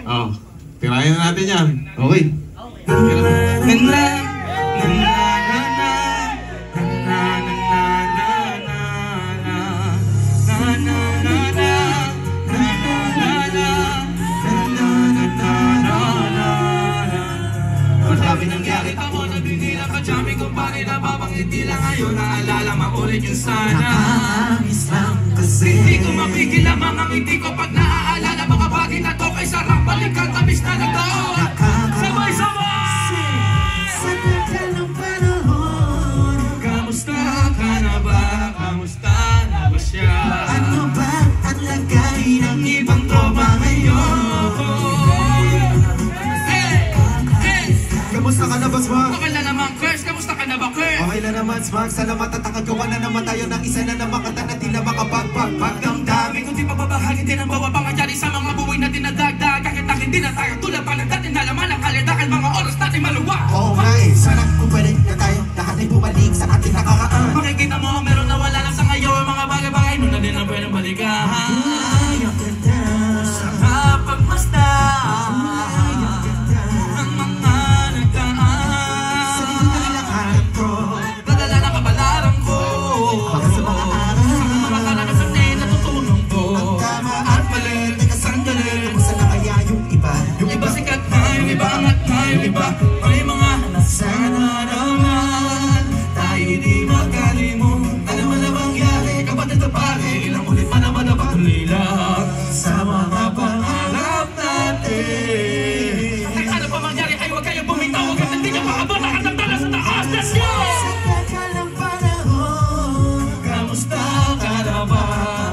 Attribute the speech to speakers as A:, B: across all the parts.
A: Oh, tirahin na natin yan. Okay.
B: Sabi nangyari ako na binilang ka-jamming kung paano nababangiti lang ngayon. Naalala maulit yung sana. Nakakamiss lang kasi hindi ko mapigil ang mga ngiti ko pag naaalala mga bagay na to. Kay sarang balikan, tamis na na to. Sabay-sabay! Sa tagal ng panahon, kamusta ka na ba? Kamusta na ba siya? Ano ba ang lagay ng ibang tropa ngayon?
C: Kamusta ka na ba, Smag?
B: Okay na naman, Kers. Kamusta ka na ba, Kers?
C: Okay na naman, Smag. Salamat at nakagawa na naman tayo ng isa na naman kanta na tila makapagpagpag ng dami.
B: Kung di mababahagi din ang bawa pangyayari sa mga buhay na dinadagdag. Kahit na hindi na tayo tulad pa ng dati na laman ang kaladakan. Mga oras natin maluwa.
C: Oo nga eh, sana kung pwede na tayo lahat ay bumalik sa ating nakakaan.
B: Makikita mo meron na wala lang sa ngayon. Mga bagay-bagay nun na din ang pwedeng balikan.
C: Ay, ang ganda.
B: Sarap pagmasdan. May mga sana naman tayo di magkalimut. Ano man na mangyari, kapatid na pare, ilang ulit pa naman na patuloy lang sa mga pangarap natin. At ano pa mangyari, ay huwag kayong bumitaw. Huwag kang hindi nyo maabot, lahat ng dala sa taas. Let's go! Sa tagal ng panahon, kamusta ka na ba?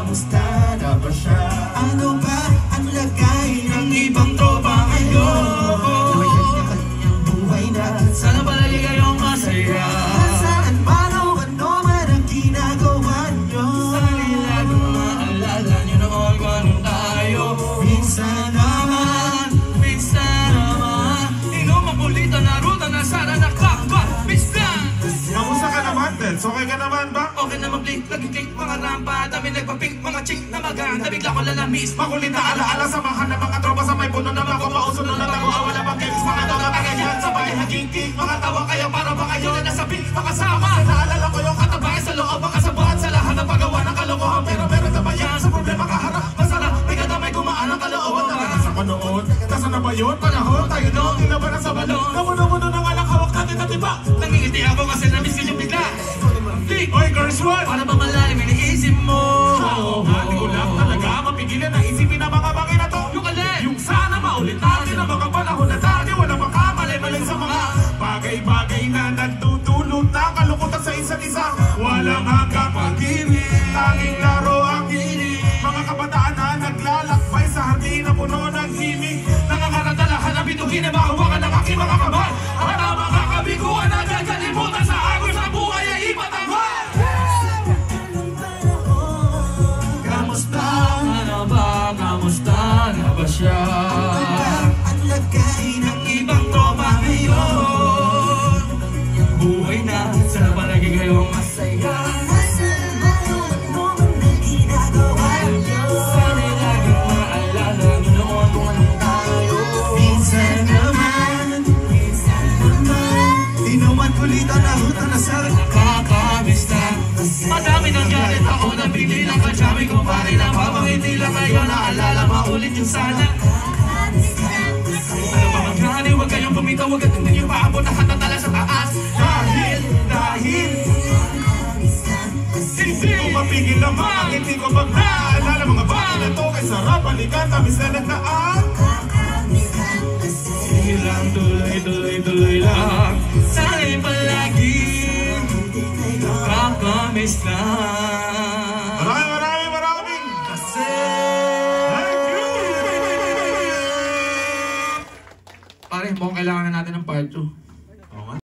B: Kamusta na ba siya? Ano ba ang lagay ng ibang tropa ngayon? Sana palagi kayong masaya.
C: Saan man o ano man ang ginagawa nyo.
B: Sana laging maalala nyo noon kung anong tayo. Minsan naman inom ang bulita na ruta na sana nakakabistan.
A: Kamusta ka naman, Tens? Okay ka naman ba?
B: Okay na mag-link, lagi-click, mga rampa. Dami nagpa-pink, mga chick na maganda. Bigla ko lalamis,
A: Makulit na alaala, samahan ng mga tropa sa may puno na bako. Mausunod na tago, awala pang games. Mga tropa tagayan, sabay hagingking. Mga tawa kayo para ba kayo na nasa beat makasama. Naalala ko yung katabay sa loob, makasabuhan sa lahat ng paggawa ng kalokohan. Pero meron na ba yan sa problema kaharap? Masarap, may kadamay gumaan ang kalooban. Naranasan ko noon, nasa na ba yun? Panahon tayo noon, tinaban sa balon. Namuno-muno ng alak, hawak natin at iba.
B: nangingiti ako kasi na-miss ko yung bigla.
A: Oy, girls, what?
B: Para ba malalim iniisip mo?
A: Hindi ko lang talaga mapigilan na isipin ang mga bagay na to.
B: Yung alin?
A: Yung sana maulit natin ang mga panahon na dati wala makamali-mali sa mga bagay-bagay na nagtutulot ng kalukutan sa isa't isa. Walang hanggang pag-ibig, tanging laro ang hilig. Mga kabataan na naglalakbay sa hardin na puno ng himig.
B: Nangangaratalahan na bituhin na mahawakan ng aking mga kamay. At ang mga kabiguan na gagalimutan sa agos na buhay ay ipatanggol. Kamusta na ba? Kamusta na ba siya?
C: Ang lagay ng
B: Ibang tropa ngayon. Buhay na sa palagi kayong masaya. Sana laging maalala nyo noon kung anong tayo.
C: Minsan naman inuman kulitan na utang na sa
B: Nakakamiss na. Madami nangyari taon na bigli lang ka-jamming kung pare lang papangiti lang ngayon. Naalala maulit yung sana. Ano pa mangyari, huwag kayong bumitaw. Huwag at hindi nyo paabot lahat ng tala sa taas. Dahil
A: Hindi ko mapigil ang mga ngiti ko pag naalala mga bagay na to. Kay sarap, balikan, tamis na nagdaan.
B: sige lang, tuloy lang. Sana'y palagi kakamiss lang.
A: Maraming
B: Kasi
A: thank you!
B: pare, mukhang kailangan na natin ng part 2.